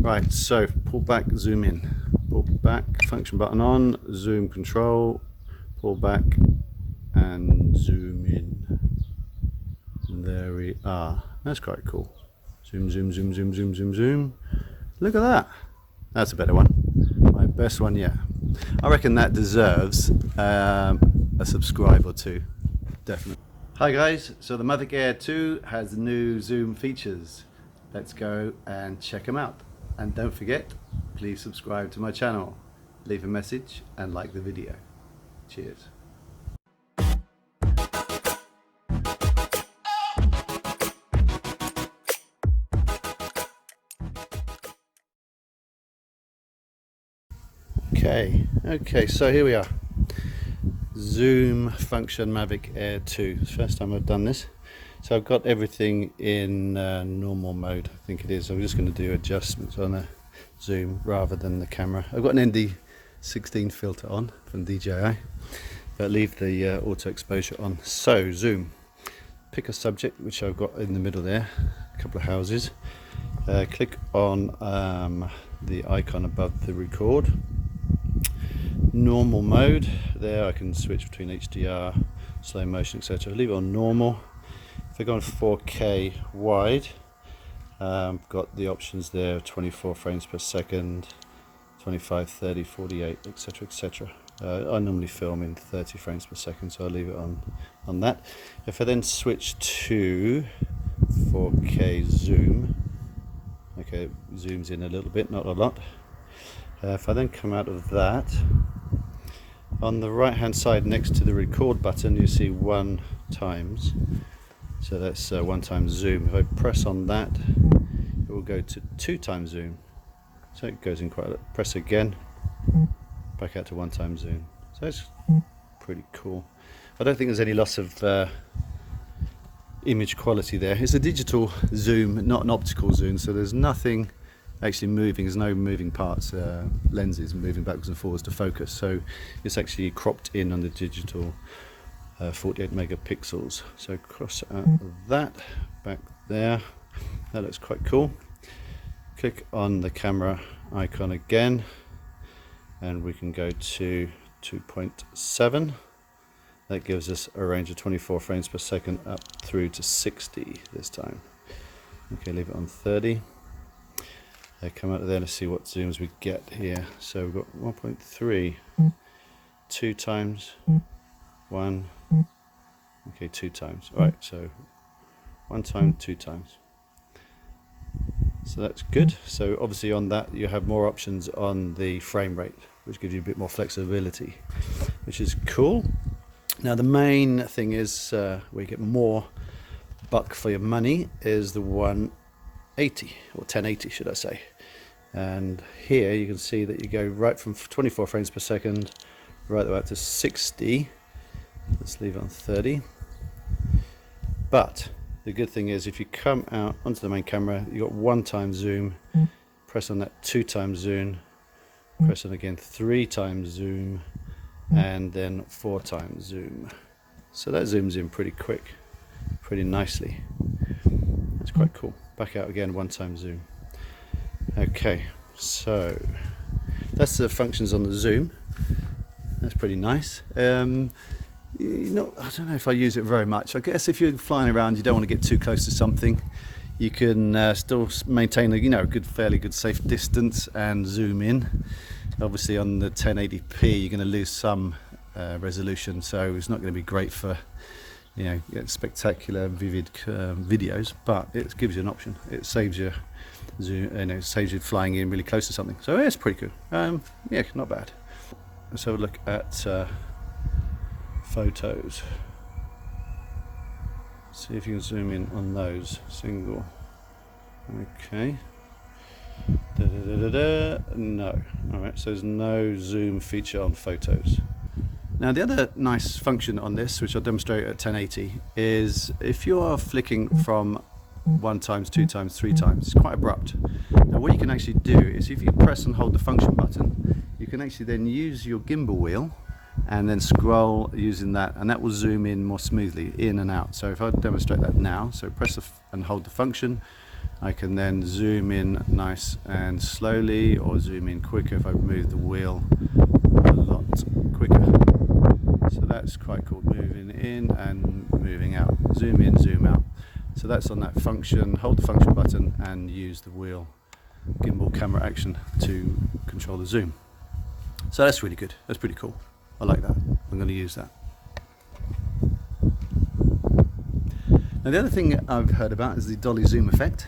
Right, so pull back, zoom in, pull back, function button on, zoom control, pull back and zoom in. And there we are. That's quite cool. Zoom, zoom, zoom, zoom, zoom, zoom, zoom. Look at that. That's a better one. My best one yet. I reckon that deserves a subscribe or two. Definitely. Hi guys, so the Mavic Air 2 has new zoom features. Let's go and check them out. And don't forget, please subscribe to my channel, leave a message and like the video. Cheers. Okay, so here we are. Zoom function Mavic Air 2. It's the first time I've done this. So I've got everything in normal mode, I think it is. I'm just going to do adjustments on the zoom rather than the camera. I've got an ND 16 filter on from DJI, but leave the auto exposure on. So zoom, pick a subject, which I've got in the middle there, a couple of houses. Click on the icon above the record. Normal mode, there I can switch between HDR, slow motion, etc. Leave it on normal. If I go on 4K wide, got the options there, 24 frames per second, 25, 30, 48, etc, etc. I normally film in 30 frames per second, so I'll leave it on that. If I then switch to 4K zoom, okay, it zooms in a little bit, not a lot. If I then come out of that, on the right hand side next to the record button you see 1 times, so that's 1 times zoom. If I press on that, it will go to 2 times zoom, so it goes in quite a lot. Press again, back out to 1 times zoom, so it's pretty cool. I don't think there's any loss of image quality there. It's a digital zoom, not an optical zoom, so there's nothing actually moving, there's no moving parts, lenses moving backwards and forwards to focus, so it's actually cropped in on the digital 48 megapixels. So cross out of that, back there, that looks quite cool. Click on the camera icon again and we can go to 2.7. that gives us a range of 24 frames per second up through to 60 this time. Okay, leave it on 30. Come out of there, let's see what zooms we get here. So we've got 1.3, 2 times, 1, okay, 2 times. All right, so 1 time, 2 times. So that's good. So obviously on that you have more options on the frame rate, which gives you a bit more flexibility, which is cool. Now the main thing is where you get more buck for your money is the 180 or 1080 should I say. And here you can see that you go right from 24 frames per second right up to 60. Let's leave it on 30. But the good thing is if you come out onto the main camera, you got 1 time zoom, press on that 2 times zoom, press on again 3 times zoom, and then 4 times zoom. So that zooms in pretty quick, pretty nicely. That's quite cool. Back out again, 1 time zoom. Okay, so that's the functions on the zoom. That's pretty nice. You know, I don't know if I use it very much. I guess if you're flying around, you don't want to get too close to something. You can still maintain a good, fairly good, safe distance and zoom in. Obviously, on the 1080p, you're going to lose some resolution, so it's not going to be great for spectacular, vivid videos. But it gives you an option. It saves you zoom, it saves you flying in really close to something. So it's pretty cool. Yeah, not bad. Let's have a look at photos. See if you can zoom in on those. Single. Okay. No. Alright, so there's no zoom feature on photos. Now the other nice function on this, which I'll demonstrate at 1080, is if you're flicking from 1 times, 2 times, 3 times, it's quite abrupt. Now what you can actually do is if you press and hold the function button, you can actually then use your gimbal wheel and then scroll using that, and that will zoom in more smoothly, in and out. So if I demonstrate that now, so press and hold the function, I can then zoom in nice and slowly, or zoom in quicker if I move the wheel a lot quicker. So that's quite cool, moving in and moving out, zoom in, zoom out. So that's on that function. Hold the function button and use the wheel gimbal camera action to control the zoom. So that's really good, that's pretty cool. I like that, I'm going to use that. Now the other thing I've heard about is the Dolly zoom effect,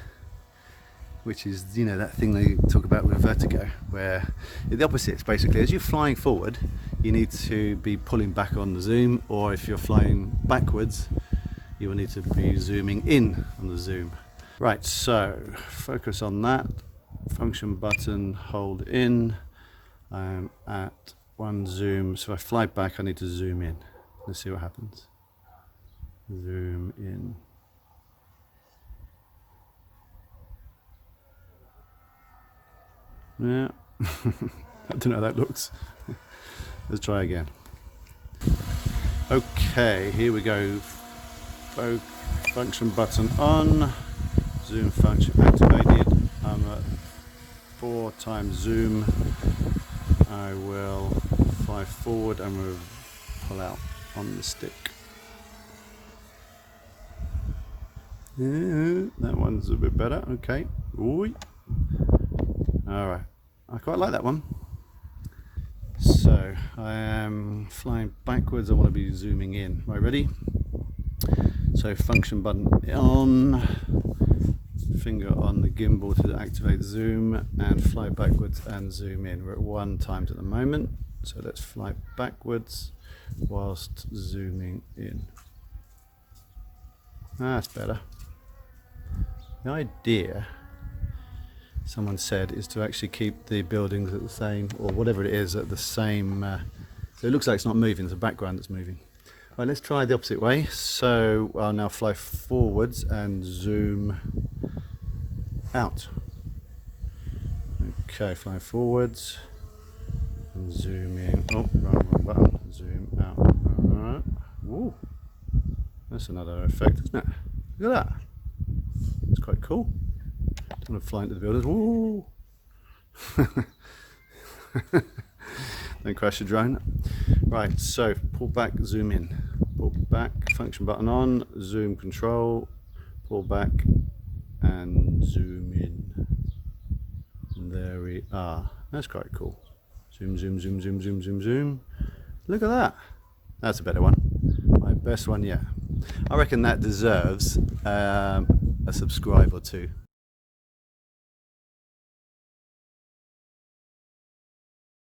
which is, you know, that thing they talk about with vertigo, where the opposite is basically, as you're flying forward, you need to be pulling back on the zoom, or if you're flying backwards, you will need to be zooming in on the zoom. Right, so focus on that, function button, hold in, I'm at 1 zoom, so if I fly back I need to zoom in. Let's see what happens. Zoom in. Yeah, I don't know how that looks. Let's try again. Okay, here we go. Function button on, zoom function activated. I'm at 4 times zoom. I will fly forward and we'll pull out on the stick. Yeah, that one's a bit better. Okay. Ooh. Alright, I quite like that one. So I am flying backwards, I want to be zooming in. Right, ready? So function button on, finger on the gimbal to activate zoom, and fly backwards and zoom in. We're at 1 times at the moment, so let's fly backwards whilst zooming in. That's better. The idea, someone said, is to actually keep the buildings at the same, or whatever it is, at the same, so it looks like it's not moving, it's a background that's moving. Right, let's try the opposite way. So I'll now fly forwards and zoom out. Okay, fly forwards and zoom in. Oh, wrong button. Zoom out. Alright. Woo. That's another effect, isn't it? Look at that. It's quite cool. Don't want to fly into the buildings. Woo! Don't crash the drone. Right, so pull back, zoom in. Pull back, function button on, zoom control, pull back and zoom in. And there we are. That's quite cool. Zoom, zoom, zoom, zoom, zoom, zoom, zoom. Look at that. That's a better one. My best one yet. I reckon that deserves a subscribe or 2.